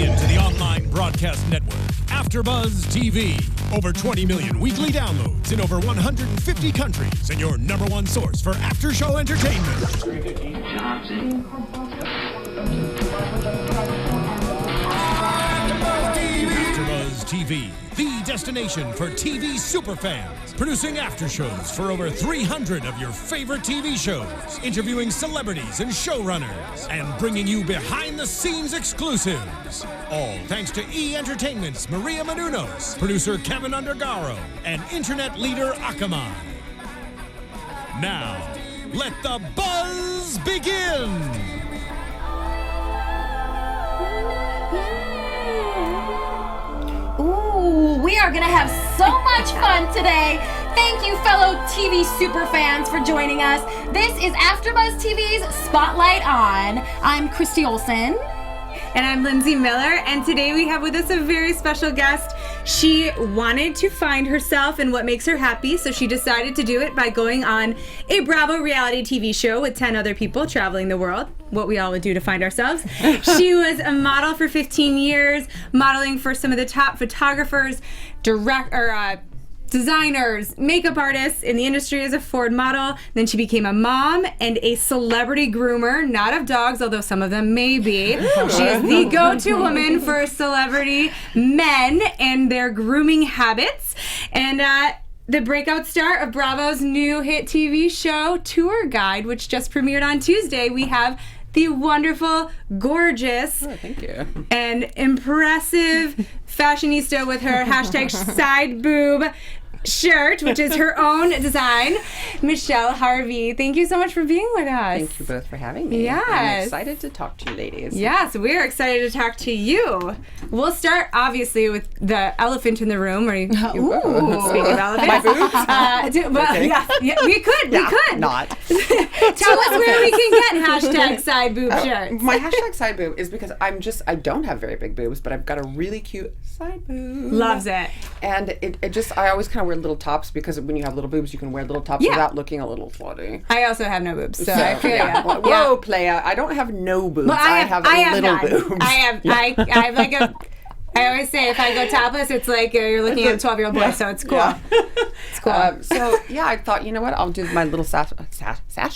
into the online broadcast network, AFTERBUZZ TV. Over 20 million weekly downloads in over 150 countries, and your number one source for after-show entertainment. AFTERBUZZ TV, the destination for TV superfans, producing after-shows for over 300 of your favorite TV shows, interviewing celebrities and showrunners, and bringing you behind-the-scenes exclusives. All thanks to E! Entertainment's Maria Menounos, producer Kevin Undergaro, and internet leader Akamai. Now, let the buzz begin! Ooh, we are going to have so much fun today. Thank you, fellow TV superfans, for joining us. This is AfterBuzz TV's Spotlight On. I'm Christy Olson. And I'm Lindsey Miller, and today we have with us a very special guest. She wanted to find herself and what makes her happy, so she decided to do it by going on a Bravo reality TV show with 10 other people traveling the world, what we all would do to find ourselves. She was a model for 15 years, modeling for some of the top photographers, designers, makeup artists in the industry as a Ford model. Then she became a mom and a celebrity groomer, not of dogs, although some of them may be. She is the go-to woman for celebrity men and their grooming habits. And the breakout star of Bravo's new hit TV show, Tour Guide, which just premiered on Tuesday, we have the wonderful, gorgeous, thank you, and impressive fashionista with her hashtag side boob shirt, which is her own design, Michelle Harvey. Thank you so much for being with us. Thank you both for having me. Yes. I'm excited to talk to you ladies. Yes, we're excited to talk to you. We'll start, obviously, with the elephant in the room. Speaking of elephants. My boobs? We could. Not. Tell us where we can get hashtag side boob shirts. My hashtag side boob is because I don't have very big boobs, but I've got a really cute side boob. Loves it. And I always kind of wear little tops, because when you have little boobs, you can wear little tops without looking a little slutty. I also have no boobs, so I feel ya. Whoa, playa. I don't have no boobs. Well, I have little boobs. I have like a... I always say if I go topless, it's like you're looking at a 12-year-old boy, so it's cool. Yeah. It's cool. I thought, you know what, I'll do my little sash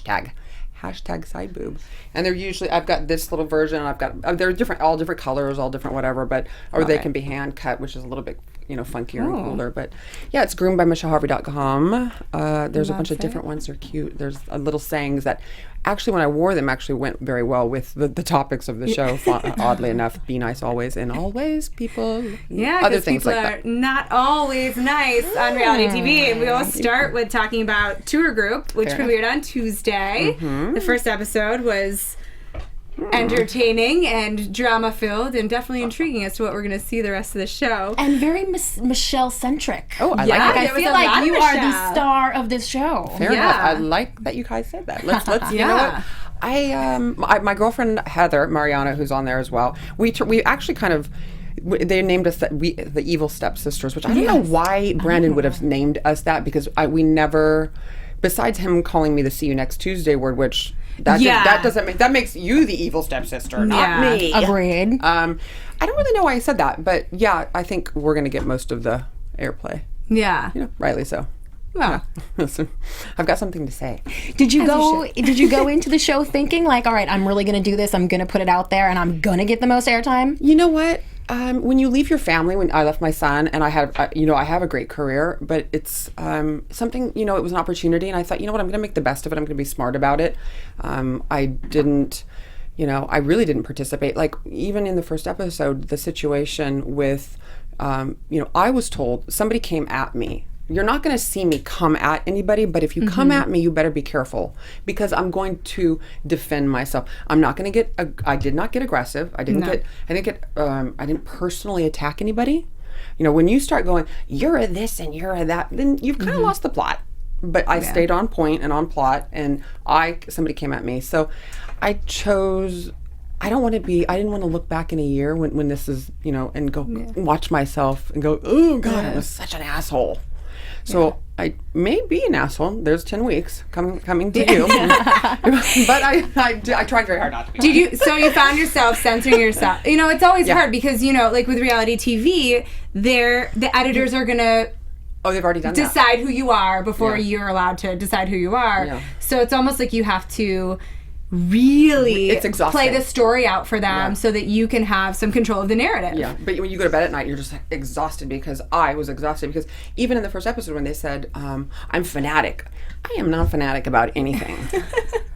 tag. Hashtag side boob. And they're usually, I've got this little version, I've got, they're different, all different colors, all different whatever, or they can be hand cut, which is a little bit, funkier and cooler. But yeah, it's groomed by MichelleHarvey.com. There's a bunch of different ones. They're cute. There's little sayings that actually, when I wore them, actually went very well with the topics of the show. Oddly enough, be nice always, and always people. Yeah, other things people like that. Are not always nice on reality TV. And we will start with talking about Tour Group, which premiered on Tuesday. Mm-hmm. The first episode was entertaining and drama-filled and definitely intriguing as to what we're going to see the rest of the show. And very Michelle-centric. Oh, I like that. I feel like you are the star of this show. Fair enough. I like that you guys said that. Let's you know what? My girlfriend Heather Mariana, who's on there as well, we actually kind of, they named us the evil stepsisters, which I don't know why Brandon would have named us that, because we never, besides him calling me the "see you next Tuesday" word, which that makes you the evil stepsister, not me. Agreed. I don't really know why I said that, but yeah, I think we're going to get most of the airplay. Yeah. Rightly so. Well, listen, I've got something to say. Did you go into the show thinking like, all right, I'm really going to do this, I'm going to put it out there, and I'm going to get the most airtime? You know what? When you leave your family, when I left my son, and I have a great career, but it's something, it was an opportunity, and I thought, you know what, I'm going to make the best of it. I'm going to be smart about it. I really didn't participate. Like, even in the first episode, the situation with, I was told, somebody came at me. You're not going to see me come at anybody, but if you come at me, you better be careful, because I'm going to defend myself. I'm not going to I did not get aggressive. I didn't personally attack anybody. When you start going, you're a this and you're a that, then you've kind of lost the plot. But I stayed on point and on plot, and somebody came at me. So I chose, I didn't want to look back in a year when this is, and go watch myself and go, oh God, I was such an asshole. So I may be an asshole. There's 10 weeks coming to you. But I tried very hard not to be. So you found yourself censoring yourself. You know, it's always hard because, you know, like with reality TV, the editors are going to they've already done decide who you are before you're allowed to decide who you are. Yeah. So it's almost like you have to really it's exhausting. play the story out for them so that you can have some control of the narrative. Yeah, but when you go to bed at night, you're just exhausted because I was exhausted because even in the first episode when they said, I'm fanatic, I am not fanatic about anything.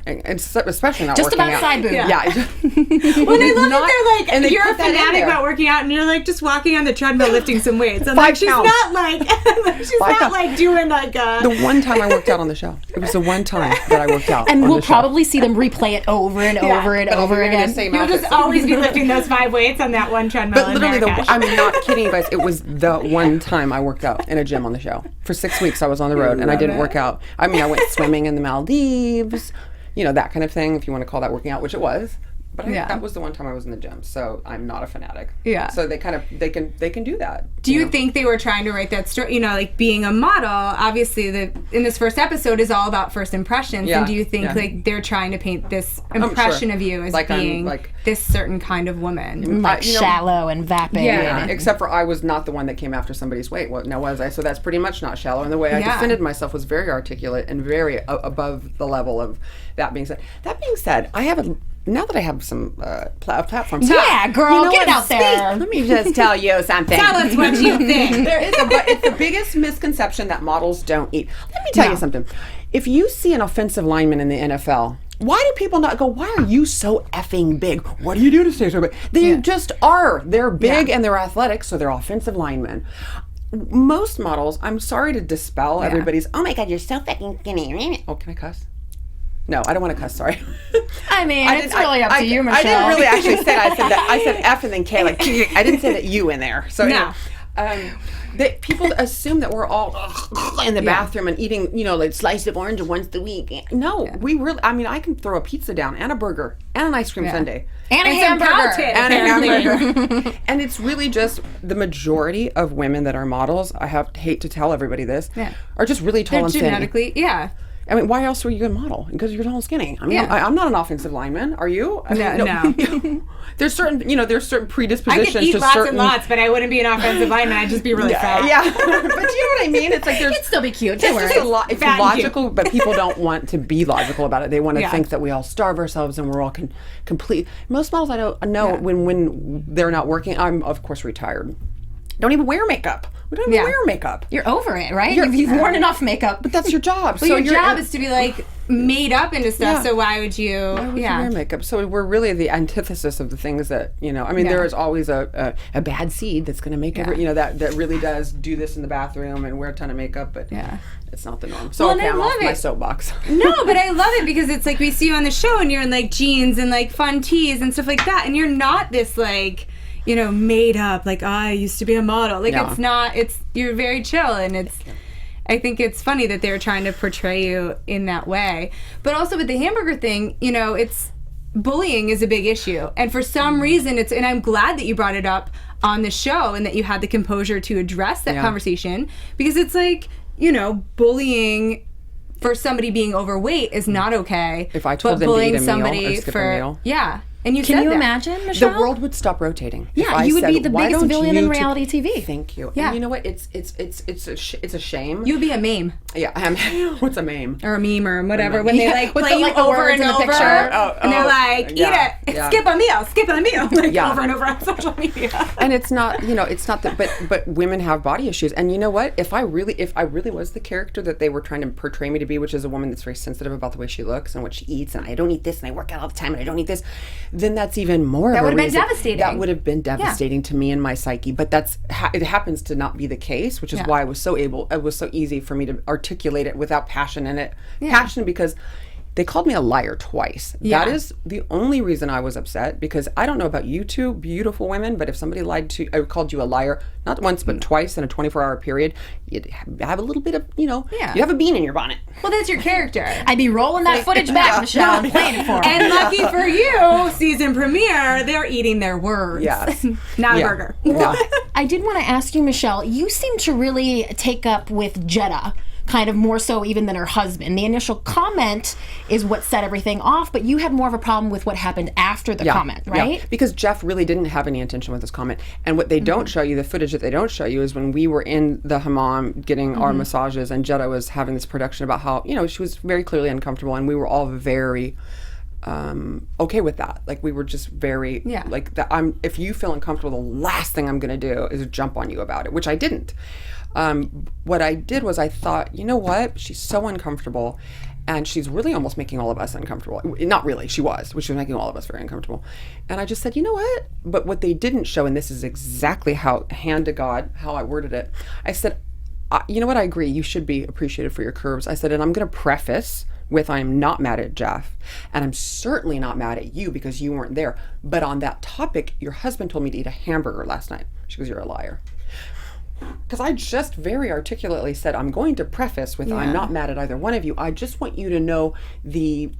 It's especially not just working about out. side boob. Yeah. Well, I love that they're like, and they you're a put that in fanatic there. about working out, and you're like just walking on the treadmill lifting some weights. I'm 5 like, she's pounds. not like, doing like a. The one time I worked out on the show. It was the one time that I worked out. And on we'll the show. probably see them replay it over and over and But over we're in the again. same You'll outfits. just always be lifting those 5 weights on that one treadmill. But in literally, Marrakesh. I'm not kidding you guys. It was the one time I worked out in a gym on the show. For 6 weeks, I was on the road and I didn't work out. I mean, I went swimming in the Maldives, you know, that kind of thing, if you want to call that working out, which it was. But that was the one time I was in the gym, so I'm not a fanatic. Yeah. So they can do that. Do you think they were trying to write that story? You know, like being a model, obviously, in this first episode is all about first impressions. Yeah, And do you think yeah. like they're trying to paint this impression sure. of you as Like I'm, being like- this certain kind of woman? Like shallow and vapid. Yeah. Except for I was not the one that came after somebody's weight. Well, now was I? So that's pretty much not shallow. And the way I defended myself was very articulate and very above the level of that being said. That being said, now that I have some platforms. Yeah, girl, you know get it what? out there. Let me just tell you something. Tell us what you think. It's the biggest misconception that models don't eat. Let me tell you something. If you see an offensive lineman in the NFL, why do people not go, why are you so effing big? What do you do to stay so big? They just are. They're big and they're athletic, so they're offensive linemen. Most models, I'm sorry to dispel everybody's, oh my God, you're so fucking skinny. Oh, can I cuss? No, I don't want to cuss. Sorry. I mean, it's really up to you, Michelle. I didn't really actually say that. I said that. I said F and then K. Like I didn't say that U in there. So No. people assume that we're all in the bathroom and eating, you know, like slice of orange once a week. No, we really. I mean, I can throw a pizza down and a burger and an ice cream sundae And a some hamburger. content. and a hamburger. And it's really just the majority of women that are models. I hate to tell everybody this. Are just really tall They're and thin. genetically, I mean, why else were you a model? Because you're tall and skinny. I mean, I'm not an offensive lineman. Are you? I mean, No. There's certain I predispositions could eat to lots certain. and lots, but I wouldn't be an offensive lineman. I'd just be really fat. Yeah, but you know what I mean? It's like there's. It'd still be cute. It's Don't just worry. it's Fat and logical, but people don't want to be logical about it. They want to Yeah. think that we all starve ourselves and we're all complete. Most models I know when they're not working. I'm of course retired. Don't even wear makeup. We don't even wear makeup. You're over it, right? You've worn enough makeup. But that's your job. Well, your job is to be like made up into stuff. So why would you? Why would you wear makeup? So we're really the antithesis of the things that, you know, I mean, there is always a bad seed that's going to make every, you know, that really does do this in the bathroom and wear a ton of makeup, but it's not the norm. So Well, and I I'm off love my it. soapbox. No, but I love it because it's like we see you on the show and you're in like jeans and like fun tees and stuff like that, and you're not this like, you know, made up like I used to be a model. Like it's not. You're very chill, and I think it's funny that they're trying to portray you in that way. But also with the hamburger thing, you know, it's bullying is a big issue, and for some reason and I'm glad that you brought it up on the show and that you had the composure to address that conversation, because it's like, you know, bullying for somebody being overweight is not okay. If I told but them to bullying eat a meal somebody or skip a for meal. and you Can said you that. imagine, Michelle? The world would stop rotating. If Yeah, I you would be said, the "Why biggest don't villain in you reality TV. Thank you. Yeah. And you know what? It's a shame. You would be a meme Yeah. What's a meme? or a meme or whatever when they like with play the, you like, the over words and in the over, picture. and they're like, yeah, eat it, yeah. skip a meal, like Yeah. over and over on social media. And it's not, you know, it's not that, but women have body issues. And you know what? If I really was the character that they were trying to portray me to be, which is a woman that's very sensitive about the way she looks and what she eats, and I don't eat this, and I work out all the time, and I don't eat this, then that's even more. That would would've been devastating. That would have been devastating to me and my psyche. But it happens to not be the case, which is why it was so easy for me to articulate it without passion in it. Passion because they called me a liar twice. Yeah. That is the only reason I was upset, because I don't know about you two beautiful women, but if somebody called you a liar, not once but twice in a 24-hour period, you'd have a little bit of, you know, you have a bean in your bonnet. Well, that's your character. I'd be rolling that footage back, Michelle, and playing it for her. And lucky for you, season premiere, they're eating their words. Yes. Not a burger. No. I did want to ask you, Michelle, you seem to really take up with Jeddah. kind of more so even than her husband. The initial comment is what set everything off, but you had more of a problem with what happened after the comment, right? Yeah, because Jeff really didn't have any intention with his comment. And what they don't show you, the footage that they don't show you, is when we were in the hammam getting our massages, and Jeddah was having this production about how, you know, she was very clearly uncomfortable, and we were all very okay with that. Like, we were just very like that. If you feel uncomfortable, the last thing I'm going to do is jump on you about it, which I didn't. What I did was I thought, you know what? She's so uncomfortable, and she's really almost making all of us uncomfortable. Not really, she was making all of us very uncomfortable. And I just said, you know what? But what they didn't show, and this is exactly how, hand to God, how I worded it. I said, you know what? I agree. You should be appreciated for your curves. I said, and I'm going to preface with, I am not mad at Jeff, and I'm certainly not mad at you because you weren't there. But on that topic, your husband told me to eat a hamburger last night. She goes, you're a liar. Because I just very articulately said, I'm going to preface with, I'm not mad at either one of you. I just want you to know the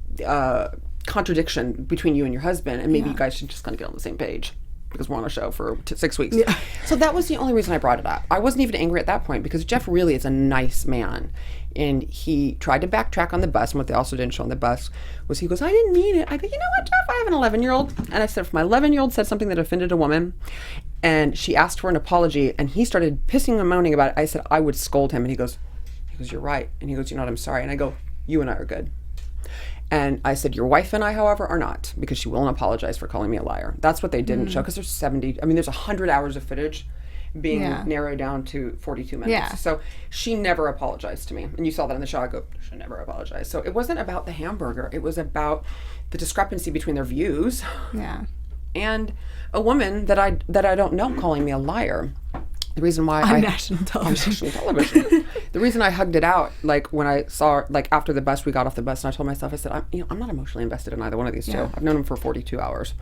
contradiction between you and your husband, and maybe you guys should just kind of get on the same page, because we're on a show for 6 weeks. Yeah. So that was the only reason I brought it up. I wasn't even angry at that point, because Jeff really is a nice man. And he tried to backtrack on the bus, and what they also didn't show on the bus was he goes, I didn't mean it. I go, you know what, Jeff, I have an 11-year-old. And I said, if my 11-year-old said something that offended a woman, and she asked for an apology, and he started pissing and moaning about it, I said, I would scold him. And he goes, you're right. And he goes, you know what, I'm sorry. And I go, you and I are good. And I said, your wife and I, however, are not, because she won't apologize for calling me a liar. That's what they didn't show, because there's there's 100 hours of footage being narrowed down to 42 minutes. Yeah. So she never apologized to me. And you saw that in the show. I go, she never apologized. So it wasn't about the hamburger. It was about the discrepancy between their views. Yeah. And a woman that I don't know calling me a liar. The reason why on national television. The reason I hugged it out, like when I saw, like after the bus, we got off the bus, and I told myself, I said, I'm not emotionally invested in either one of these two. I've known them for 42 hours.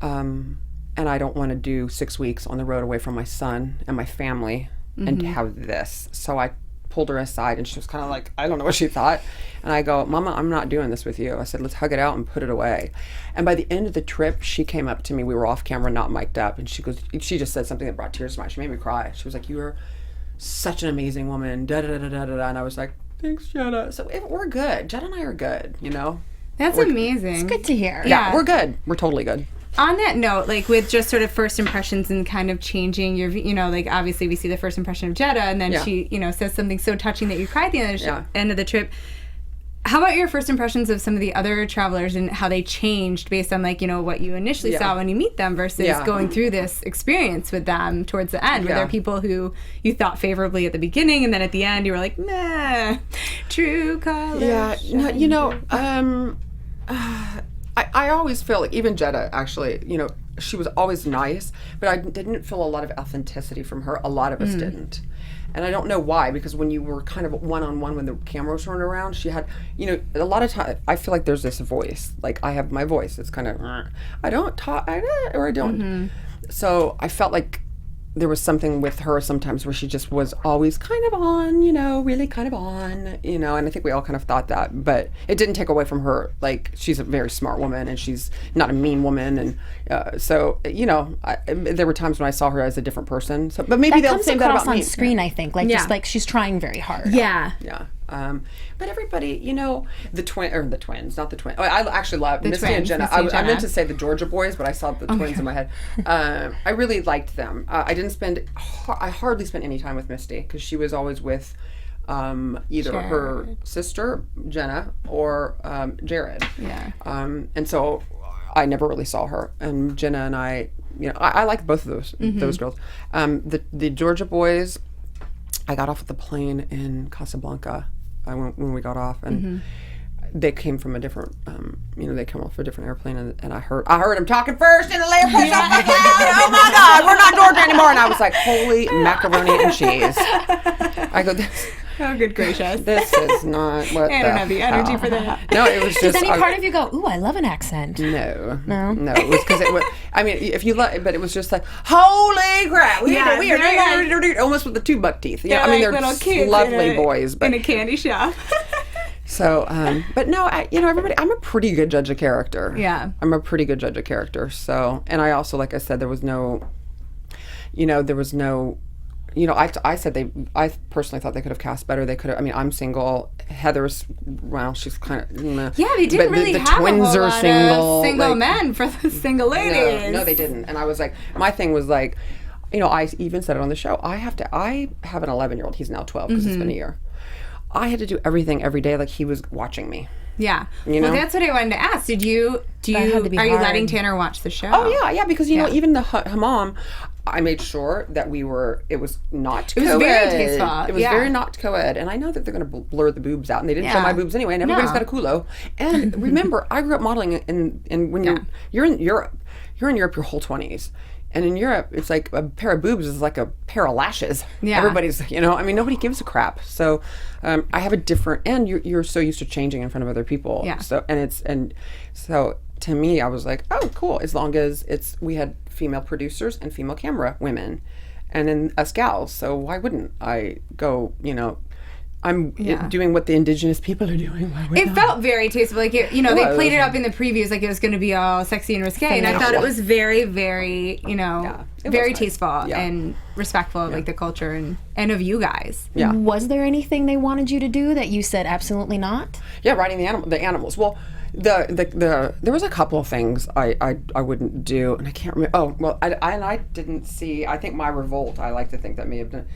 And I don't want to do 6 weeks on the road away from my son and my family and have this. So I pulled her aside, and she was kind of like, I don't know what she thought. And I go, Mama, I'm not doing this with you. I said, let's hug it out and put it away. And by the end of the trip, she came up to me. We were off camera, not mic'd up. And she just said something that brought tears to my eyes. She made me cry. She was like, you are such an amazing woman. Da, da, da, da, da, da. And I was like, thanks, Jenna. So we're good. Jenna and I are good, you know? That's amazing. It's good to hear. Yeah, we're good. We're totally good. On that note, like with just sort of first impressions and kind of changing your, you know, like obviously we see the first impression of Jeddah, and then she, you know, says something so touching that you cried at the end of the trip. How about your first impressions of some of the other travelers and how they changed based on, like, you know, what you initially saw when you meet them versus going through this experience with them towards the end? Were there people who you thought favorably at the beginning, and then at the end you were like, nah, true colors? Yeah, no, you know, I always feel like, even Jeddah, actually, you know, she was always nice, but I didn't feel a lot of authenticity from her. A lot of us didn't. And I don't know why, because when you were kind of one-on-one when the cameras weren't around, she had, you know, a lot of time, I feel like there's this voice. Like, I have my voice. It's kind of, I don't talk, or I don't. So I felt like there was something with her sometimes where she just was always kind of on, you know, really kind of on, you know, and I think we all kind of thought that, but it didn't take away from her. Like, she's a very smart woman, and she's not a mean woman, and so, you know, there were times when I saw her as a different person. So, but maybe they'll say that about me. That comes across on screen, I think, like just like she's trying very hard. Yeah. Yeah. But everybody, you know, the twins, not the twins. Oh, I actually love Misty and Jenna. I meant to say the Georgia boys, but I saw the twins in my head. I really liked them. I hardly spent any time with Misty, because she was always with either her sister, Jenna, or Jared. Yeah. And so I never really saw her. And Jenna and I, you know, I like both of those girls. The Georgia boys, I got off the plane in Casablanca when we got off, and they came from a different, you know, they come off a different airplane, and I heard them talking first in the airport. Oh my God, we're not Georgia anymore. And I was like, holy macaroni and cheese. I go, oh, good gracious. This is not what I don't have the energy for that. No, it was just. Does any part of you go, ooh, I love an accent? No. It was because it was. I mean, if you but it was just like, holy crap, we are almost with the 2 buck teeth. Yeah, I mean, they're little kids, lovely boys, but in a candy shop. So, but no, you know, everybody, I'm a pretty good judge of character. Yeah, I'm a pretty good judge of character. So, and I also, like I said, there was no I said I personally thought they could have cast better. They could have. I mean, I'm single. Heather's, well, she's kind of. Yeah, they didn't really the have twins a whole are lot single. of single men for the single ladies. No, they didn't. And I was like, my thing was like, I even said it on the show. I have an 11-year-old. He's now 12 because it's been a year. I had to do everything every day like he was watching me. Yeah. Know? Well, that's what I wanted to ask. Are you letting Tanner watch the show? Oh yeah, because even the hammam, I made sure that it was not co-ed. It was very tasteful. It was very not co-ed, and I know that they're going to blur the boobs out, and they didn't show my boobs anyway, and everybody's got a culo. And remember, I grew up modeling in when you're in Europe your whole 20s. And in Europe, it's like a pair of boobs is like a pair of lashes. Yeah. Everybody's, nobody gives a crap. So I have a different, and you're so used to changing in front of other people. Yeah. So so to me, I was like, oh, cool. As long as we had female producers and female camera women, and then us gals. So why wouldn't I go? I'm doing what the indigenous people are doing. It felt very tasteful. Like, they played it up in the previews like it was going to be all sexy and risque. And I thought it was very, very, very tasteful and respectful of like the culture and of you guys. Yeah. Was there anything they wanted you to do that you said absolutely not? Yeah, riding the animals. Well, there was a couple of things I wouldn't do, and I can't remember. Oh, well, I didn't see. I think my revolt. I like to think that may have done.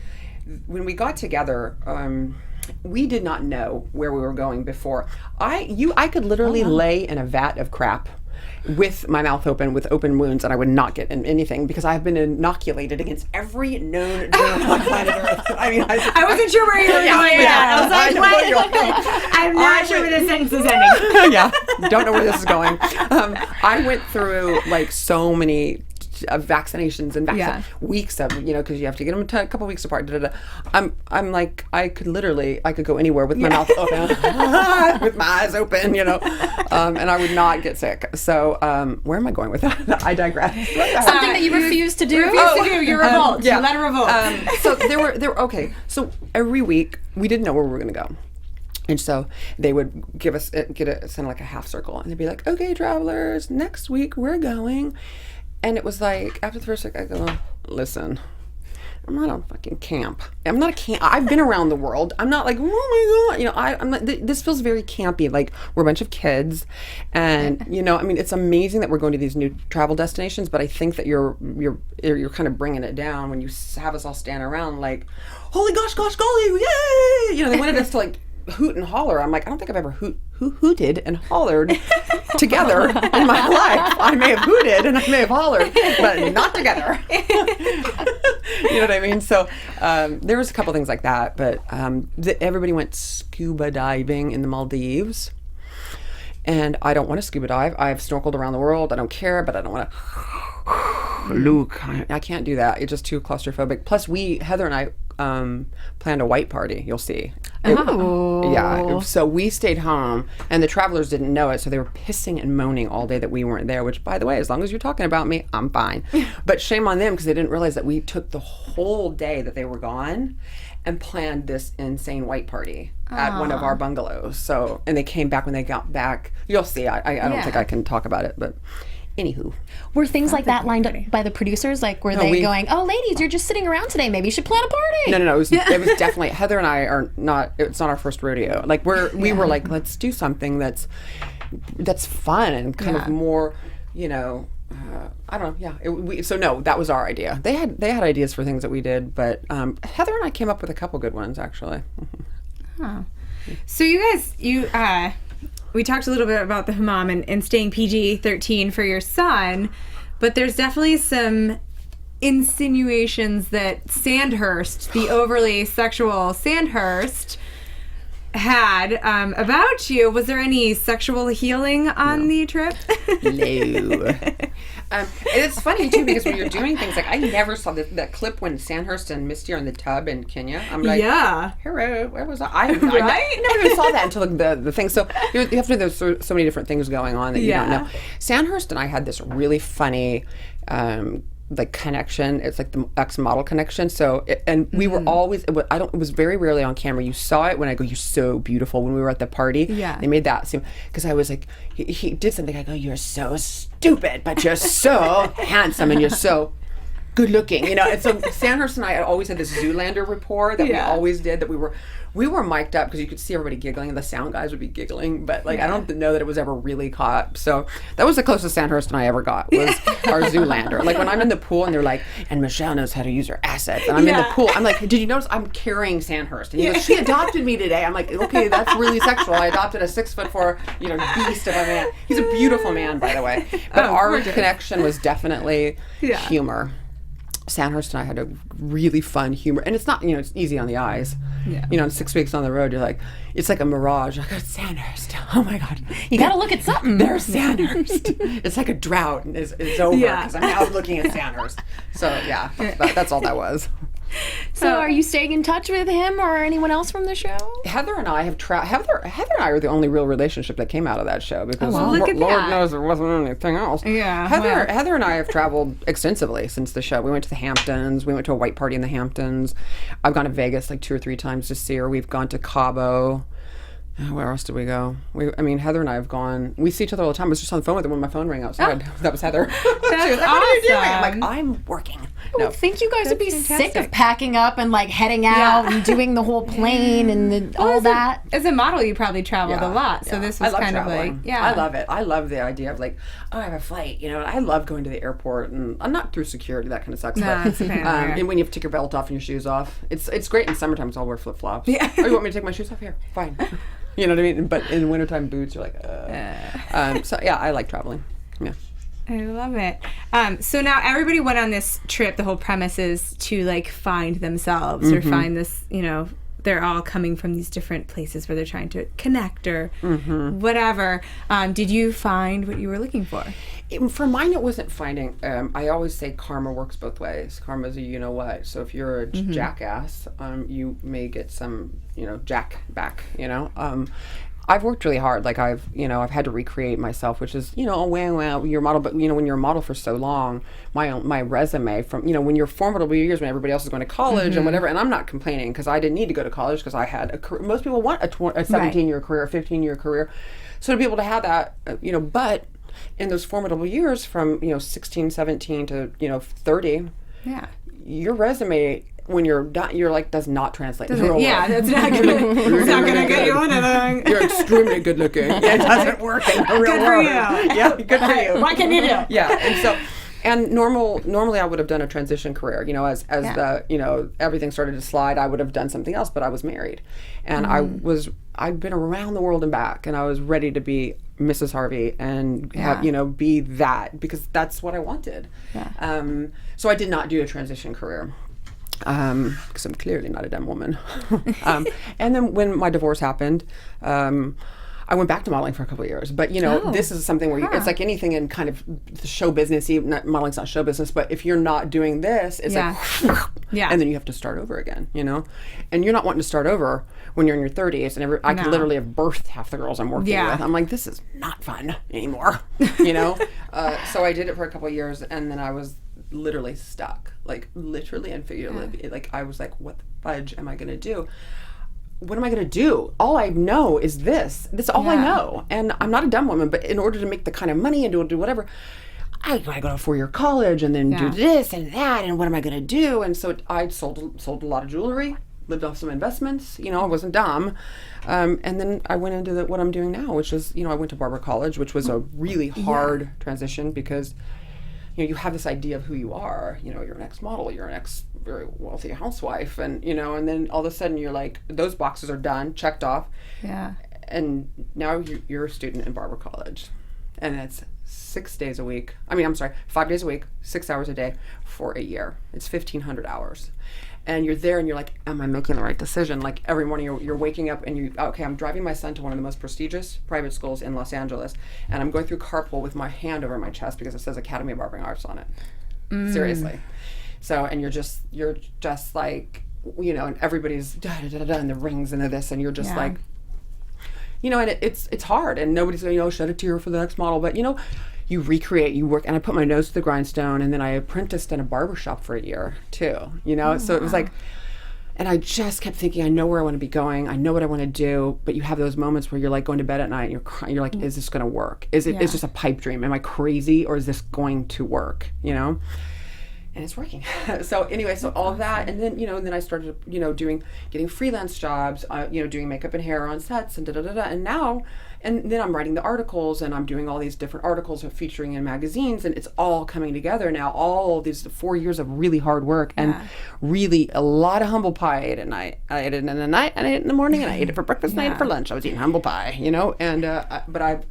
When we got together, we did not know where we were going before. I could literally lay in a vat of crap with my mouth open, with open wounds, and I would not get in anything because I've been inoculated against every known germ on planet Earth. I mean, I wasn't sure where you were going with that. I was like, what? I'm not sure where this sentence is ending. Yeah, don't know where this is going. I went through like so many vaccinations and weeks of because you have to get them a couple weeks apart. I'm like I could go anywhere with my mouth open with my eyes open, and I would not get sick. So where am I going with that? I digress. Something that you refused to do. Your revolt. You let her revolt. So there were okay. So every week we didn't know where we were going to go. And so they would send like a half circle, and they'd be like, "Okay, travelers, next week we're going." And it was like, after the first week, I go, listen, I'm not a fucking camp. I'm not a camp. I've been around the world. I'm not like, oh my God. I'm like, this feels very campy. Like, we're a bunch of kids. And, I mean, it's amazing that we're going to these new travel destinations, but I think that you're kind of bringing it down when you have us all stand around like, holy gosh, golly, yay! They wanted us to like, hoot and holler. I'm like, I don't think I've ever hooted and hollered together in my life. I may have hooted and I may have hollered, but not together. You know what I mean? So there was a couple things like that, but everybody went scuba diving in the Maldives. And I don't want to scuba dive. I've snorkeled around the world. I don't care, but I don't want to. Luke, I can't do that. It's just too claustrophobic. Plus, Heather and I planned a white party. You'll see. Yeah. So we stayed home, and the travelers didn't know it, so they were pissing and moaning all day that we weren't there. Which, by the way, as long as you're talking about me, I'm fine. But shame on them because they didn't realize that we took the whole day that they were gone and planned this insane white party at one of our bungalows. So, and they came back when they got back. You'll see. I don't think I can talk about it, but. Anywho. Were things like that lined up by the producers? Like, were they going, oh, ladies, you're just sitting around today. Maybe you should plan a party. No. It was definitely, Heather and I are not, it's not our first rodeo. Like, we were like, let's do something that's fun and kind of more, I don't know. Yeah. So no, that was our idea. They had ideas for things that we did, but Heather and I came up with a couple good ones, actually. Oh. So you guys, we talked a little bit about the hammam and staying PG-13 for your son, but there's definitely some insinuations that Sandhurst, the overly sexual Sandhurst, had about you. Was there any sexual healing on the trip? No. And it's funny too because when you're doing things like I never saw that clip when Sandhurst and Misty are in the tub in Kenya. I'm like, hello, where was I? I never even saw that until the thing. So you have to. There's so many different things going on that you don't know. Sandhurst and I had this really funny. Like connection. It's like the ex-model connection. So, we were always, it was very rarely on camera. You saw it when I go, you're so beautiful when we were at the party. Yeah. They made that seem, because I was like, he did something. I go, you're so stupid, but you're so handsome and you're so good looking, you know. And so Sandhurst and I always had this Zoolander rapport that we always did, that we were mic'd up because you could see everybody giggling and the sound guys would be giggling, but like I don't know that it was ever really caught. So that was the closest Sandhurst and I ever got, was our Zoolander. Like when I'm in the pool and they're like, and Michelle knows how to use her assets, and I'm in the pool, I'm like, did you notice I'm carrying Sandhurst? And he goes, she adopted me today. I'm like, okay, that's really sexual. I adopted a 6'4", you know, beast of a man. He's a beautiful man, by the way. But our connection was definitely humor. Sandhurst and I had a really fun humor, and it's not, you know, it's easy on the eyes. Yeah. You know, in 6 weeks on the road, you're like, it's like a mirage. Like, it's Sandhurst. Oh my God. You gotta look at something. There's Sandhurst. It's like a drought, and it's over because I'm now looking at Sandhurst. So yeah, that's all that was. So are you staying in touch with him or anyone else from the show? Heather and I have Heather and I are the only real relationship that came out of that show, because Lord knows there wasn't anything else. Yeah. Heather and I have traveled extensively since the show. We went to the Hamptons. We went to a white party in the Hamptons. I've gone to Vegas like 2 or 3 times to see her. We've gone to Cabo. Where else did we go? Heather and I have gone. We see each other all the time. I was just on the phone with her when my phone rang outside. That was Heather. That's she was like, awesome. what are you doing? I'm like, I'm working. I think you guys would be sick of packing up and like heading out and doing the whole plane and all that. As a model, you probably traveled a lot, so this was kind traveling. of like, I love it. I love the idea of like, oh, I have a flight, you know. I love going to the airport, and I'm not through security. That kind of sucks. And when you have to take your belt off and your shoes off, it's great in summertime. I'll wear flip flops. Yeah. Oh, you want me to take my shoes off? Here, fine. You know what I mean? But in wintertime boots, you're like, so yeah, I like traveling. Yeah. I love it. So now everybody went on this trip. The whole premise is to like find themselves or find this, you know, they're all coming from these different places where they're trying to connect or whatever. Did you find what you were looking for? For mine, it wasn't finding. I always say karma works both ways. Karma's a you-know-what. So if you're a jackass, you may get some, you know, jack back, you know. I've worked really hard. Like I've had to recreate myself, which is, you know, well, you're a model, but you know, when you're a model for so long, my resume from, you know, when you're formidable years, when everybody else is going to college and whatever, and I'm not complaining because I didn't need to go to college because I had a career. Most people want a 17-year career, a 15-year career. So to be able to have that, you know, but in those formidable years from, you know, 16, 17 to, you know, 30, your resume, when you're done, you're like, does not translate to the real world. That's not gonna get you anything. You're extremely good looking. It doesn't work in the real Good world. for you. Yeah, good for you. What can you do? Yeah, and normally I would have done a transition career. You know, as the, you know, everything started to slide, I would have done something else. But I was married, and I'd been around the world and back, and I was ready to be Mrs. Harvey and have, you know, be that, because that's what I wanted. Yeah. So I did not do a transition career. Because I'm clearly not a dumb woman. And then when my divorce happened, I went back to modeling for a couple of years. But, you know, this is something where it's like anything in kind of the show business. Modeling's not show business, but if you're not doing this, it's like, and then you have to start over again, you know? And you're not wanting to start over when you're in your 30s. And I could literally have birthed half the girls I'm working with. I'm like, this is not fun anymore, you know? So I did it for a couple of years, and then I was literally stuck, like literally and figuratively. Like I was like, what the fudge am I gonna do? What am I gonna do? All I know is this. That's all I know. And I'm not a dumb woman, but in order to make the kind of money and do whatever, I gotta go to a 4-year college and then do this and that, and what am I gonna do? And so I sold a lot of jewelry, lived off some investments. You know, I wasn't dumb. And then I went into what I'm doing now, which is, you know, I went to barber college, which was a really hard transition because, you know, you have this idea of who you are. You know, you're an ex-model, you're an very wealthy housewife, and, you know, and then all of a sudden you're like, those boxes are done, checked off. Yeah. And now you're a student in barber college. And it's 5 days a week, 6 hours a day for a year. It's 1,500 hours. And you're there and you're like, am I making the right decision? Like every morning you're waking up and I'm driving my son to one of the most prestigious private schools in Los Angeles, and I'm going through carpool with my hand over my chest because it says Academy of Barbering Arts on it. Seriously. So, and you're just like, you know, and everybody's and the rings and the this, and you're just like, you know, and it's hard, and nobody's going, you know, shed a tear for the next model, but, you know, you recreate, you work, and I put my nose to the grindstone, and then I apprenticed in a barbershop for a year too, you know. So it was like, and I just kept thinking, I know where I want to be going, I know what I want to do, but you have those moments where you're like going to bed at night and you're crying, you're like, is this going to work? Is it is just a pipe dream? Am I crazy, or is this going to work, you know? and it's working. So anyway, so all that, and then and then I started getting freelance jobs, doing makeup and hair on sets and and then I'm writing the articles, and I'm doing all these different articles featuring in magazines, and it's all coming together now. All these 4 years of really hard work and really a lot of humble pie. I ate at night. I ate it in the night, and I ate it in the morning, and I ate it for breakfast, and I ate it for lunch. I was eating humble pie, and but I've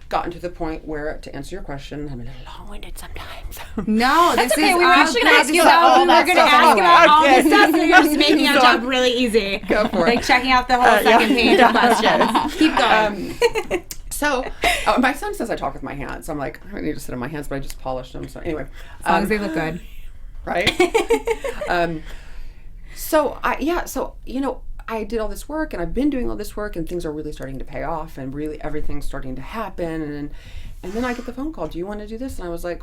gotten to the point where, to answer your question, I'm a little long-winded sometimes. No, That's this okay. is We were actually going to ask you about all all that We're going to stuff ask you about all anyway. this stuff, so you're just making our So- job really easy. Go for it. Like checking out the whole second page of questions. Keep going. So my son says I talk with my hands. I'm like, I don't need to sit on my hands, but I just polished them. So anyway. As long as they look good. Right? I did all this work, and I've been doing all this work, and things are really starting to pay off, and really everything's starting to happen, and then I get the phone call, do you want to do this? And I was like,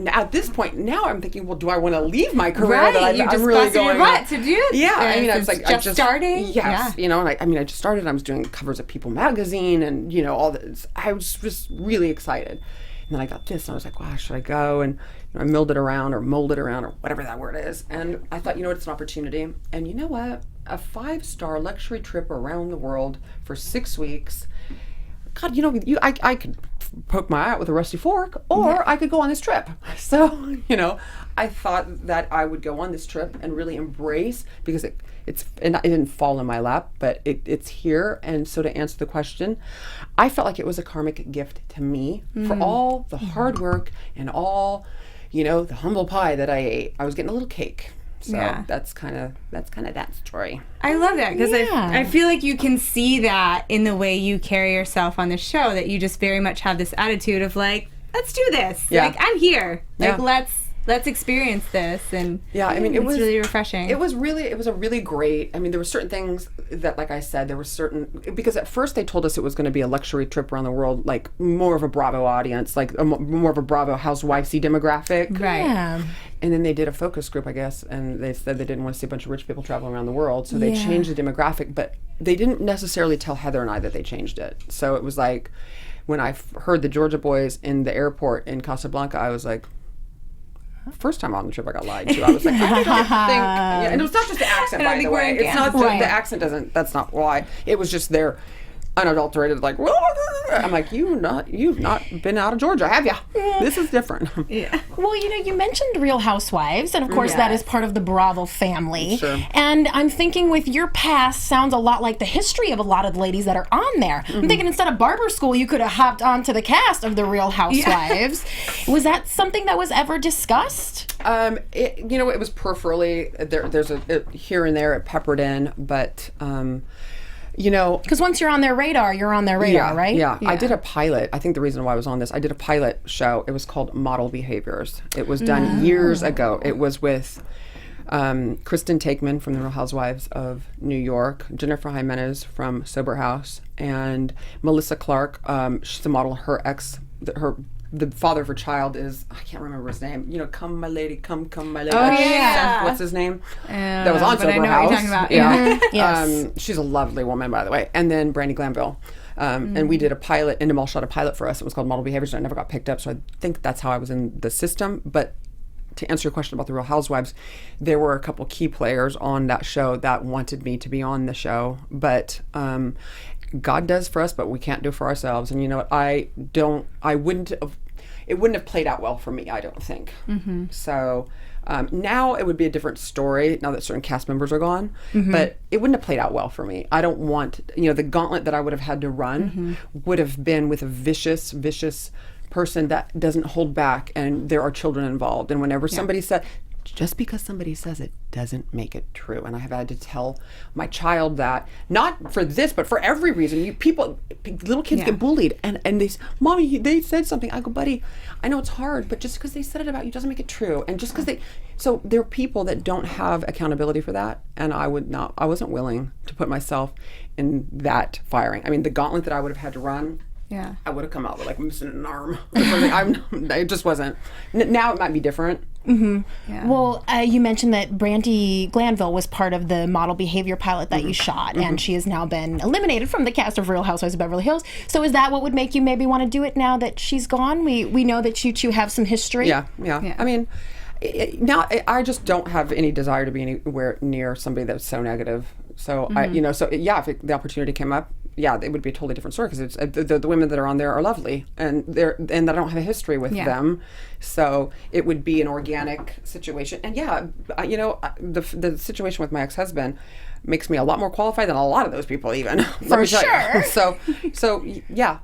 at this point now I'm thinking, well, do I want to leave my career Right, that you I'm just really busted your going butt to do Yeah, I mean, I this. was like, Just starting? Yes, Yeah. and I just started. I was doing covers of People magazine, and all this. I was just really excited. And then I got this, and I was like, wow, should I go? And I milled it around, or molded around, or whatever that word is. And I thought, it's an opportunity. And you know what? A 5-star luxury trip around the world for 6 weeks. God, I could poke my eye out with a rusty fork, or I could go on this trip. So, I thought that I would go on this trip and really embrace, because it didn't fall in my lap, but it's here. And so, to answer the question, I felt like it was a karmic gift to me for all the hard work and all, the humble pie that I ate. I was getting a little cake. So that's kind of that story. I love that, because Yeah. I feel like you can see that in the way you carry yourself on the show, that you just very much have this attitude of like, let's do this. Yeah. Like, I'm here. Like, Yeah. let's experience this. And it was really refreshing. It was a really great. I mean, there were certain things that, like I said, because at first they told us it was going to be a luxury trip around the world, like more of a Bravo audience, like more of a Bravo housewifey demographic. Right. Yeah. And then they did a focus group, I guess, and they said they didn't want to see a bunch of rich people traveling around the world, so they changed the demographic, but they didn't necessarily tell Heather and I that they changed it. So it was like, when I heard the Georgia boys in the airport in Casablanca, I was like, first time on the trip I got lied to. I was like, I don't think, and it was not just the accent, by the way. It's not the accent that's not why. It was just their unadulterated, like, I'm like, you've not been out of Georgia, have you? This is different. Yeah. Well, you mentioned Real Housewives, and of course that is part of the Bravo family. Sure. And I'm thinking, with your past, sounds a lot like the history of a lot of the ladies that are on there. I'm thinking, instead of barber school, you could have hopped onto the cast of the Real Housewives. Was that something that was ever discussed? It was peripherally. There's a here and there, it peppered in, but Because once you're on their radar, you're on their radar, right? Yeah. I did a pilot. I think the reason why I was on this, I did a pilot show. It was called Model Behaviors. It was done years ago. It was with Kristen Takeman from The Real Housewives of New York, Jennifer Jimenez from Sober House, and Melissa Clark. She's a model. The father of her child is, I can't remember his name. Come my lady, come my lady. Oh, yeah. What's his name? That was on but I Sober know House. what you're talking about. Yeah. Yes. She's a lovely woman, by the way. And then Brandy Glanville. And we did a pilot, Endemol shot a pilot for us. It was called Model Behaviors, and I never got picked up, so I think that's how I was in the system. But to answer your question about the Real Housewives, there were a couple key players on that show that wanted me to be on the show. But God does for us, but we can't do for ourselves. And you know what? It wouldn't have played out well for me, I don't think. So now it would be a different story now that certain cast members are gone, but it wouldn't have played out well for me. I don't want, the gauntlet that I would have had to run would have been with a vicious person that doesn't hold back, and there are children involved. And whenever somebody said, just because somebody says it doesn't make it true. And I have had to tell my child that, not for this, but for every reason. Little kids get bullied, and they say, Mommy, they said something. I go, buddy, I know it's hard, but just because they said it about you doesn't make it true. And just because so there are people that don't have accountability for that, and I wasn't willing to put myself in that firing. I mean, the gauntlet that I would have had to run, I would have come out with like missing an arm. It just wasn't. Now it might be different. Well, you mentioned that Brandy Glanville was part of the model behavior pilot that you shot, and she has now been eliminated from the cast of Real Housewives of Beverly Hills. So is that what would make you maybe want to do it now that she's gone? We know that you two have some history. Yeah. I mean, Now I just don't have any desire to be anywhere near somebody that's so negative. So if the opportunity came up, it would be a totally different story, because it's the women that are on there are lovely, and I don't have a history with them, so it would be an organic situation. And the situation with my ex-husband makes me a lot more qualified than a lot of those people, even. For sure. So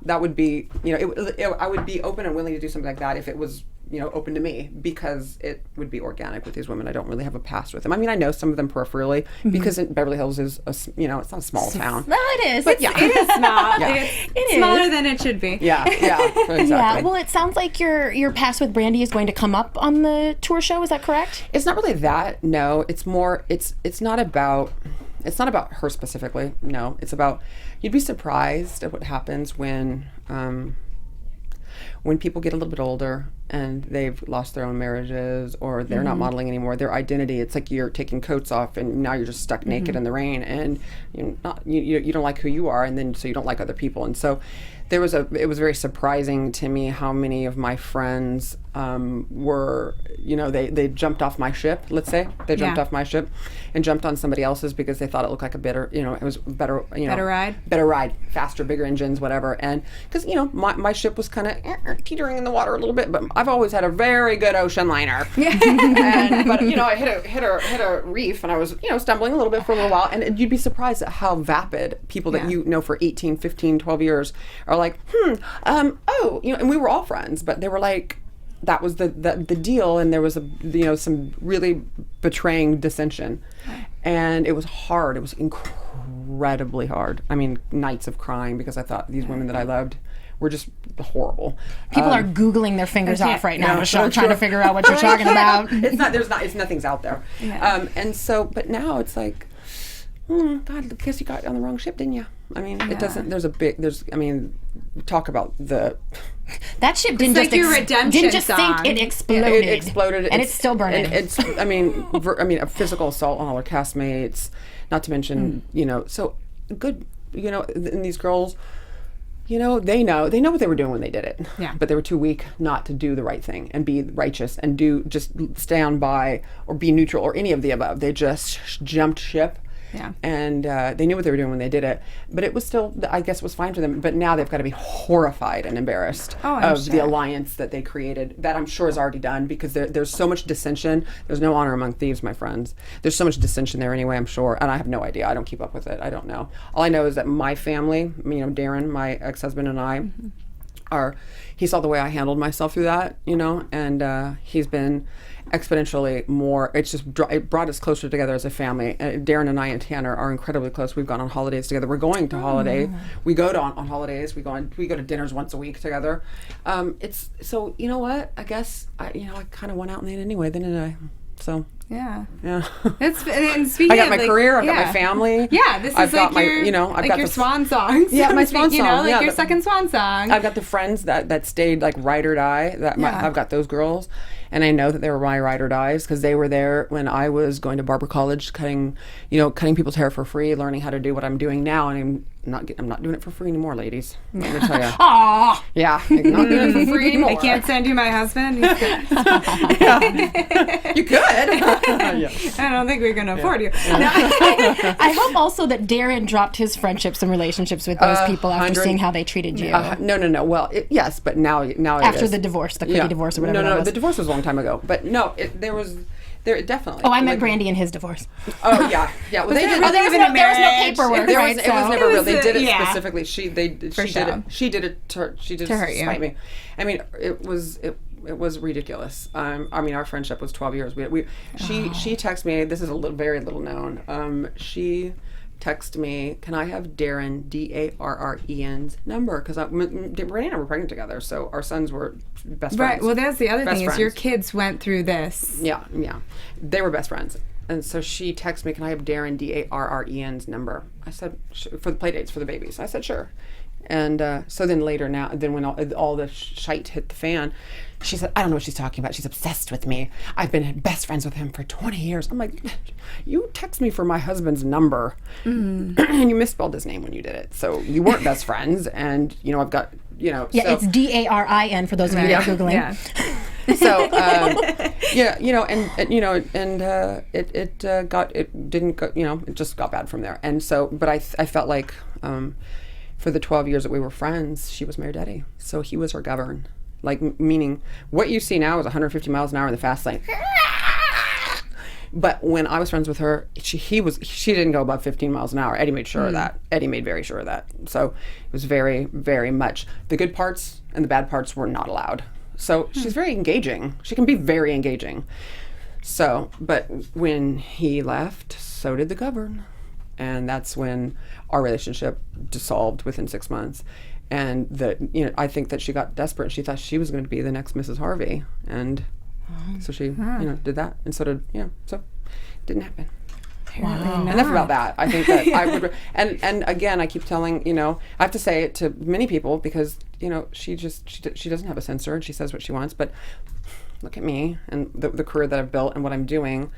that would be, I would be open and willing to do something like that if it was, open to me, because it would be organic with these women. I don't really have a past with them. I mean, I know some of them peripherally, because Beverly Hills is, it's not a small town. Well, it is. But it is small. Yeah. It's smaller than it should be. Yeah, exactly. Yeah, well, it sounds like your past with Brandy is going to come up on the tour show. Is that correct? It's not really that. No, it's more. It's not about her specifically. No, it's about, you'd be surprised at what happens when people get a little bit older and they've lost their own marriages, or they're not modeling anymore. Their identity, it's like you're taking coats off and now you're just stuck naked in the rain, and you don't like who you are, and then so you don't like other people. And so it was very surprising to me how many of my friends were, they jumped off my ship, let's say. They jumped off my ship and jumped on somebody else's because they thought it looked like a better, it was better, better ride, faster, bigger engines, whatever. And because, my ship was kind of teetering in the water a little bit, but I've always had a very good ocean liner. But I hit a reef, and I was, stumbling a little bit for a little while, and you'd be surprised at how vapid people that you know for 18, 15, 12 years are like, and we were all friends, but they were like, that was the deal, and there was some really betraying dissension, and it was hard. It was incredibly hard. I mean, nights of crying, because I thought these women that I loved were just horrible. People are Googling their fingers off right now, Michelle, trying to figure out what you're talking about. It's nothing's out there. And so, but now it's like, God, I guess you got on the wrong ship, didn't you? I mean, it doesn't, talk about that ship didn't like your redemption didn't just song. sink, it exploded. It exploded. And it's still burning. And it's, a physical assault on all our castmates, not to mention, so good, and these girls, they know what they were doing when they did it. Yeah. But they were too weak not to do the right thing and be righteous and just stand by or be neutral or any of the above. They just jumped ship. Yeah. And they knew what they were doing when they did it. But it was still, I guess, was fine for them. But now they've got to be horrified and embarrassed of the alliance that they created. That I'm sure is already done, because there's so much dissension. There's no honor among thieves, my friends. There's so much dissension there anyway, I'm sure. And I have no idea. I don't keep up with it. I don't know. All I know is that my family, Darren, my ex-husband, and I, he saw the way I handled myself through that, and he's been exponentially more. It's just it brought us closer together as a family. Darren and I and Tanner are incredibly close. We've gone on holidays together. We're going to holiday. We go on holidays. We go to dinners once a week together. It's so, you know what? I guess I kind of went out in it anyway, didn't I? So yeah. It's and speaking I got my career. I've got my family. Yeah, this is I've got I've got your swan songs. Yeah, my swan song. Your second swan song. I've got the friends that stayed like ride or die. I've got those girls, and I know that they were my ride or dies, because they were there when I was going to barber college, cutting people's hair for free, learning how to do what I'm doing now, and I'm not doing it for free anymore, ladies. I'm gonna tell you. Aww. Yeah, I'm not doing it for free anymore. I can't send you my husband. You could. I don't think we're going to afford you. I hope also that Darren dropped his friendships and relationships with those people after seeing how they treated you. No. Well, yes, but now after the divorce, the cookie divorce or whatever. No, the divorce was a long time ago. But no, there definitely. Oh, I meant Brandy and his divorce. Oh yeah. Well, there was no paperwork. It was never real. They did it specifically. She did it to spite me. I mean, it was ridiculous. Our friendship was 12 years. She texted me. This is very little known. She texted me, can I have Darren, Darren's number? Because Brandy and I were pregnant together, so our sons were best friends. Right. Well, that's the other best thing friends. Is your kids went through this. Yeah. They were best friends. And so she texted me, can I have Darren, Darren's number? I said, for the play dates for the babies. I said, sure. And so then later when all the shite hit the fan, she said, I don't know what she's talking about. She's obsessed with me. I've been best friends with him for 20 years. I'm like, you text me for my husband's number, and you misspelled his name when you did it. So you weren't best friends, and I've got, Yeah, so. It's Darin for those of you that are Googling. Yeah. So yeah, it just got bad from there. And so, but I felt like for the 12 years that we were friends, she was my daddy. So he was her govern. Like, meaning what you see now is 150 miles an hour in the fast lane. But when I was friends with her, she didn't go above 15 miles an hour. Eddie made sure of that. Eddie made very sure of that. So it was very, very much, the good parts and the bad parts were not allowed. So she's very engaging. She can be very engaging. So, but when he left, so did the govern. And that's when our relationship dissolved within 6 months. And I think that she got desperate. She thought she was going to be the next Mrs. Harvey. And so she, did that. And so did, so it didn't happen. Wow. Enough about that. I think that I would, and again, I keep telling, I have to say it to many people because, she doesn't have a censor and she says what she wants, but look at me and the career that I've built and what I'm doing,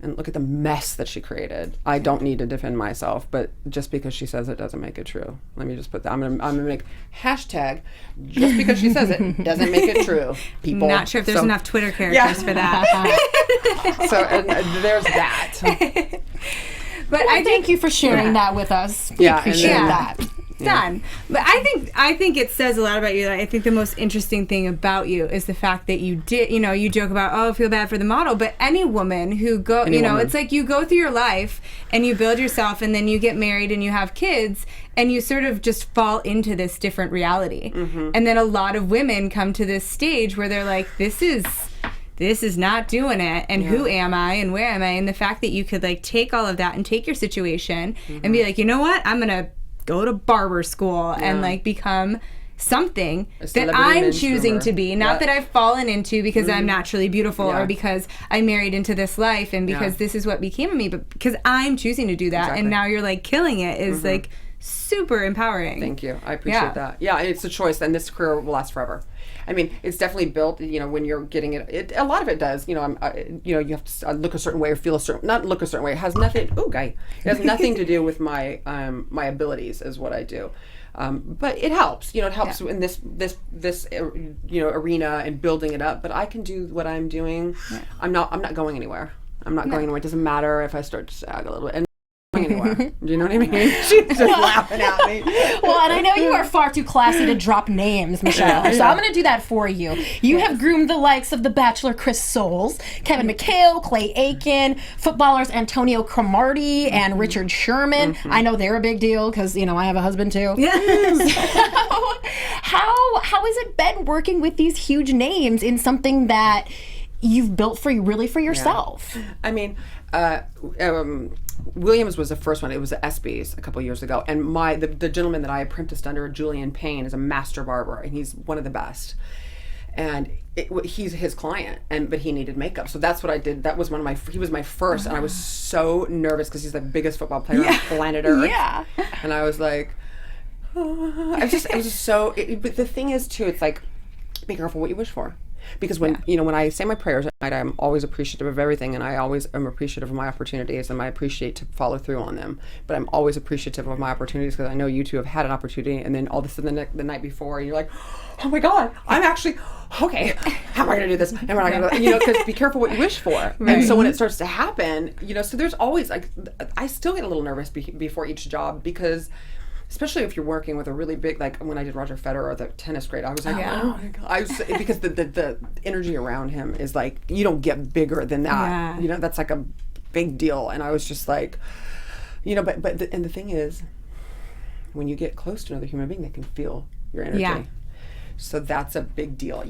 and look at the mess that she created. I don't need to defend myself, but just because she says it doesn't make it true. Let me just put that. I'm gonna make hashtag, just because she says it doesn't make it true. People. Not sure if there's enough Twitter characters for that. So and there's that. But I thank you for sharing that with us. We appreciate that. Done. But I think it says a lot about you. I think the most interesting thing about you is the fact that you did, you joke about, I feel bad for the model, but any woman who it's like you go through your life and you build yourself and then you get married and you have kids and you sort of just fall into this different reality. Mm-hmm. And then a lot of women come to this stage where they're like, this is not doing it, and who am I and where am I? And the fact that you could like take all of that and take your situation and be like, you know what, I'm gonna go to barber school and like become something that I'm choosing to be, not that I've fallen into because I'm naturally beautiful or because I married into this life and because this is what became of me, but because I'm choosing to do that. Exactly. And now you're like killing it is like super empowering. Thank you. I appreciate that. Yeah, it's a choice, and this career will last forever. I mean, it's definitely built, when you're getting it, a lot of it does, you have to look a certain way or feel not look a certain way. It has nothing, it has nothing to do with my abilities is what I do. But it helps, it helps in this arena and building it up, but I can do what I'm doing. Yeah. I'm not going anywhere. I'm not going anywhere. It doesn't matter if I start to sag a little bit. Anywhere. Do you know what I mean? She's just laughing at me. Well, and I know you are far too classy to drop names, Michelle. So I'm going to do that for you. You have groomed the likes of The Bachelor Chris Soules, Kevin McHale, Clay Aiken, footballers Antonio Cromartie and Richard Sherman. I know they're a big deal because, I have a husband too. Yes. So, how has it been working with these huge names in something that you've built for yourself? Yeah. I mean, Williams was the first one. It was the ESPYs a couple of years ago, and the gentleman that I apprenticed under, Julian Payne, is a master barber, and he's one of the best. And he's his client, but he needed makeup, so that's what I did. That was he was my first, and I was so nervous because he's the biggest football player on planet Earth. Yeah, and I was like, it was just so. But the thing is, too, it's like, be careful what you wish for. Because when I say my prayers at night, I'm always appreciative of everything, and I always am appreciative of my opportunities, and I appreciate to follow through on them. But I'm always appreciative of my opportunities because I know you two have had an opportunity, and then all of a sudden the night before, and you're like, oh my God, I'm actually okay. How am I going to do this? Am I going to, because be careful what you wish for. Right. And so when it starts to happen, so there's always like, I still get a little nervous before each job because. Especially if you're working with a really big, like when I did Roger Federer, the tennis great, I was like, oh my God. Because the energy around him is like, you don't get bigger than that. Yeah. That's like a big deal. And I was just like, but the thing is, when you get close to another human being, they can feel your energy. Yeah. So that's a big deal.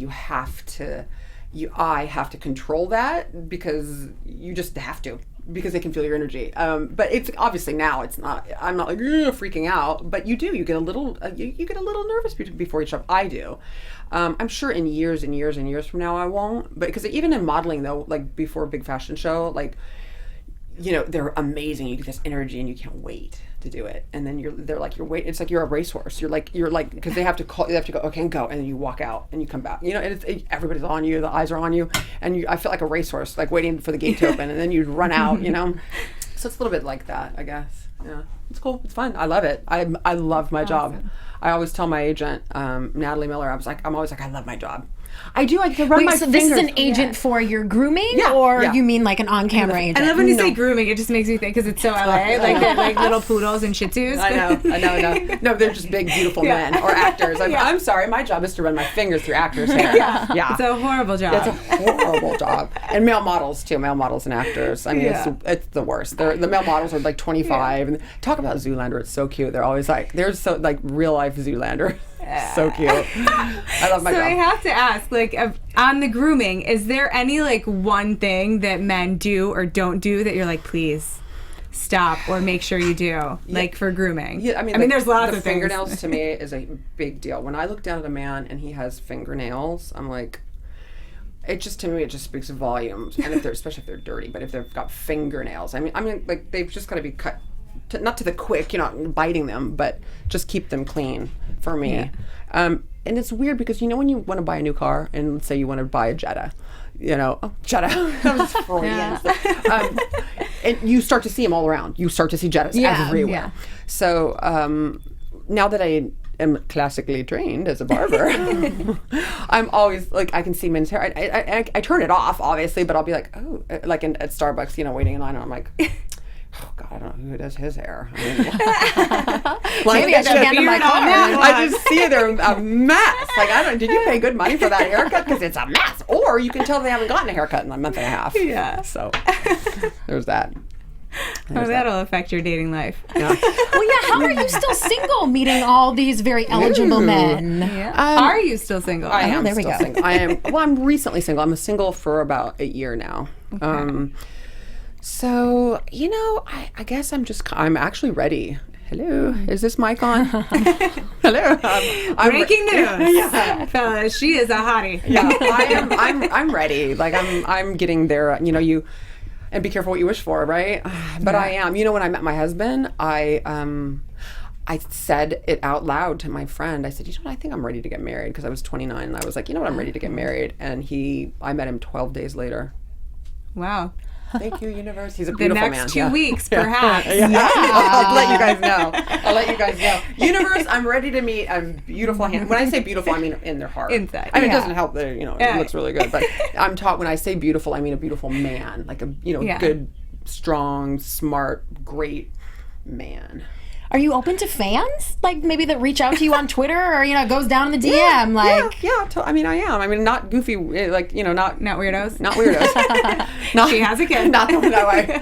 I have to control that because you just have to. Because they can feel your energy, but it's obviously now it's not. I'm not like freaking out, but you get a little. You get a little nervous before each job. I do. I'm sure in years and years and years from now I won't. But because even in modeling though, like before a big fashion show, like they're amazing. You get this energy and you can't wait to do it. And then they're like you're waiting. It's like you're a racehorse. You're like because they have to call. You have to go. Okay, go, and then you walk out and you come back. And everybody's on you. The eyes are on you, and I feel like a racehorse, like waiting for the gate to open, and then you run out. So it's a little bit like that, I guess. Yeah. It's cool. It's fun. I love it. I love my job. I always tell my agent, Natalie Miller, I'm always like, I love my job. I do. I can run my so fingers. this is an agent for your grooming, Yeah, or yeah. you mean like an on-camera agent? I love when you say grooming. It just makes me think, because it's so LA, like they're like little poodles and Shih Tzus. I know. No, they're just big, beautiful men or actors. I'm sorry. My job is to run my fingers through actors' hair. Yeah. It's a horrible job. It's a horrible job. And male models, too. Male models and actors. I mean, it's the worst. The male models are like 25. And talk about Zoolander. It's so cute. They're always like, they're so like real-life Zoolander. So cute. I love my job. So I have to ask, like, on the grooming, is there any, like, one thing that men do or don't do that you're like, please stop or make sure you do, like, for grooming? Yeah, I mean, there's lots of fingernails things. to me is a big deal. When I look down at a man and he has fingernails, I'm like, to me, it just speaks volumes. And especially if they're dirty, but if they've got fingernails, I mean, like, they've just got to be cut. Not to the quick, you're not biting them, but just keep them clean for me. Yeah. And it's weird because, when you want to buy a new car, and let's say you want to buy a Jetta, Jetta, that was Freudian. And you start to see them all around. You start to see Jettas everywhere. Yeah. So now that I am classically trained as a barber, I'm always like, I can see men's hair. I turn it off, obviously, but I'll be like, oh, like at Starbucks, waiting in line, and I'm like, oh God, I don't know who does his hair. I mean, maybe I should hand him my car. I just see they're a mess. Like, did you pay good money for that haircut? Because it's a mess. Or you can tell they haven't gotten a haircut in a month and a half. Yeah. So there's that. That'll affect your dating life. Yeah. Well, yeah, how are you still single, meeting all these very eligible men? Yeah. Are you still single? I am there we still go. single. I'm recently single. I'm single for about a year now. Okay. So, I guess I'm actually ready. Hello, is this mic on? Hello. Breaking news, fellas. She is a hottie. Yeah, I'm ready. Like I'm getting there. And be careful what you wish for, right? But I am. When I met my husband, I said it out loud to my friend. I said, I think I'm ready to get married, because I was 29, and I was like, I'm ready to get married. And I met him 12 days later. Wow. Thank you, universe. He's a beautiful man. The next 2 weeks, perhaps. Yeah. I'll let you guys know. Universe, I'm ready to meet a beautiful hand. When I say beautiful, I mean in their heart. Inside. It doesn't help that, it looks really good. But when I say beautiful, I mean a beautiful man. Like a, good, strong, smart, great man. Are you open to fans? Like maybe that reach out to you on Twitter, or goes down in the DM? I am. I am. Not goofy. Not weirdos. Not weirdos. She has a kid. Not with my.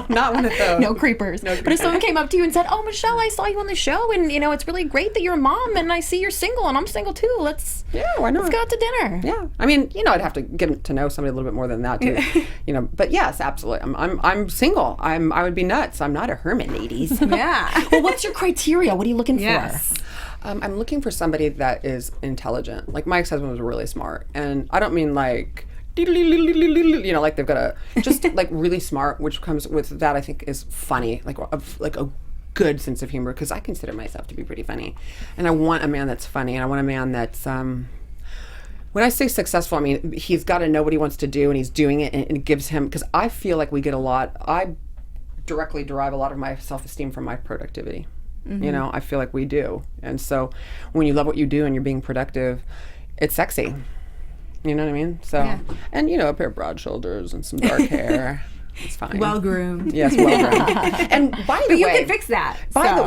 Not one of those. No creepers. But if someone came up to you and said, "Oh, Michelle, I saw you on the show, and it's really great that you're a mom, and I see you're single, and I'm single too. Why not? Let's go out to dinner." Yeah, I'd have to get to know somebody a little bit more than that too. But yes, absolutely. I'm single. I would be nuts. I'm not a hermit, ladies. Yeah. Well, what's your criteria? What are you looking for? I'm looking for somebody that is intelligent. Like my ex-husband was really smart, and I don't mean like, like they've got just like really smart, which comes with that I think is funny, like a good sense of humor, because I consider myself to be pretty funny, and I want a man that's funny, and I want a man that's when I say successful, I mean he's got to know what he wants to do, and he's doing it, and it gives him, because I feel like we get a lot. I directly derive a lot of my self-esteem from my productivity. Mm-hmm. I feel like we do. And so when you love what you do and you're being productive, it's sexy. You know what I mean? So, and a pair of broad shoulders and some dark hair. It's fine. Well groomed. Yes, well groomed. And by the way, you can fix that.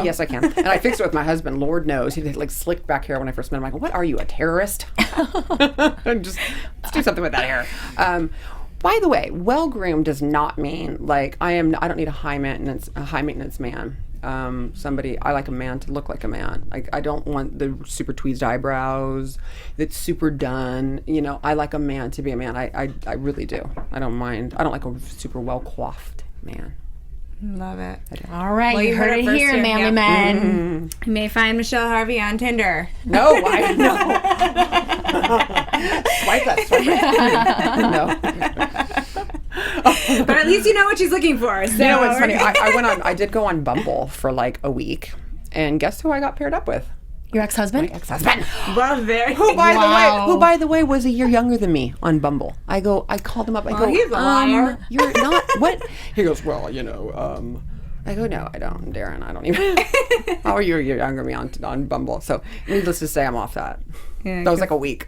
Yes, I can. And I fixed it with my husband. Lord knows, he had like slicked back hair when I first met him. I'm like, what are you, a terrorist? Just let's do something with that hair. By the way, well groomed does not mean like I don't need a high maintenance man. I like a man to look like a man. Like I don't want the super tweezed eyebrows that's super done. I like a man to be a man. I really do. I don't mind. I don't like a super well coiffed man. Love it. All right, well, you heard it here, manly men. Mm-hmm. You may find Michelle Harvey on Tinder. No, I know. Swipe that. No. But at least you know what she's looking for. So. What's funny? I did go on Bumble for like a week, and guess who I got paired up with? Your ex-husband? Ex-husband. Well, very. Who, by the way, was a year younger than me on Bumble. I called him up. I go, he's a liar. You're not, what? He goes, well, I go, no, I don't, Darren, I don't even. How are you a year younger than me on Bumble? So, needless to say, I'm off that. Yeah, that was like a week.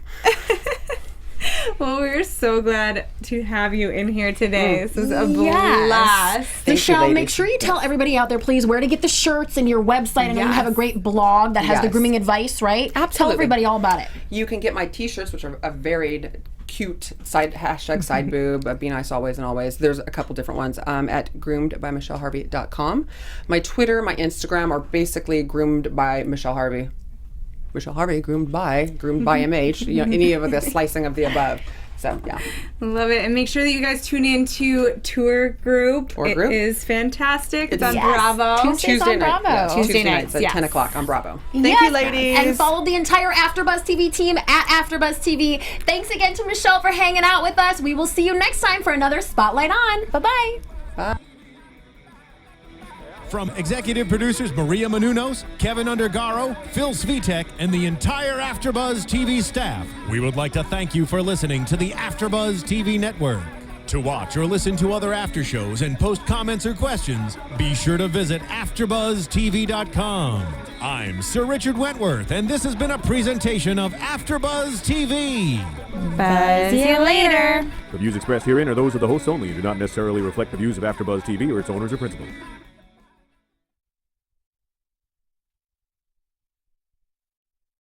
Well, we're so glad to have you in here today. This is a blast. Michelle, make sure you tell everybody out there, please, where to get the shirts and your website. And you have a great blog that has the grooming advice, right? Absolutely. Tell everybody all about it. You can get my t-shirts, which are a varied, cute side boob, be nice always and always. There's a couple different ones at groomedbymichelleharvey.com. My Twitter, my Instagram are basically groomed by Michelle Harvey. Michelle Harvey, groomed by MH, any of the slicing of the above. So, yeah. Love it. And make sure that you guys tune in to Tour Group. It is fantastic. It's on Bravo. Tuesday night. Tuesday nights at 10 o'clock on Bravo. Thank you, ladies. And follow the entire AfterBuzz TV team at AfterBuzz TV. Thanks again to Michelle for hanging out with us. We will see you next time for another Spotlight On. Bye-bye. Bye. From executive producers Maria Menounos, Kevin Undergaro, Phil Svitek, and the entire AfterBuzz TV staff, we would like to thank you for listening to the AfterBuzz TV network. To watch or listen to other after shows and post comments or questions, be sure to visit AfterBuzzTV.com. I'm Sir Richard Wentworth, and this has been a presentation of AfterBuzz TV. Buzz you later. The views expressed herein are those of the hosts only and do not necessarily reflect the views of AfterBuzz TV or its owners or principals.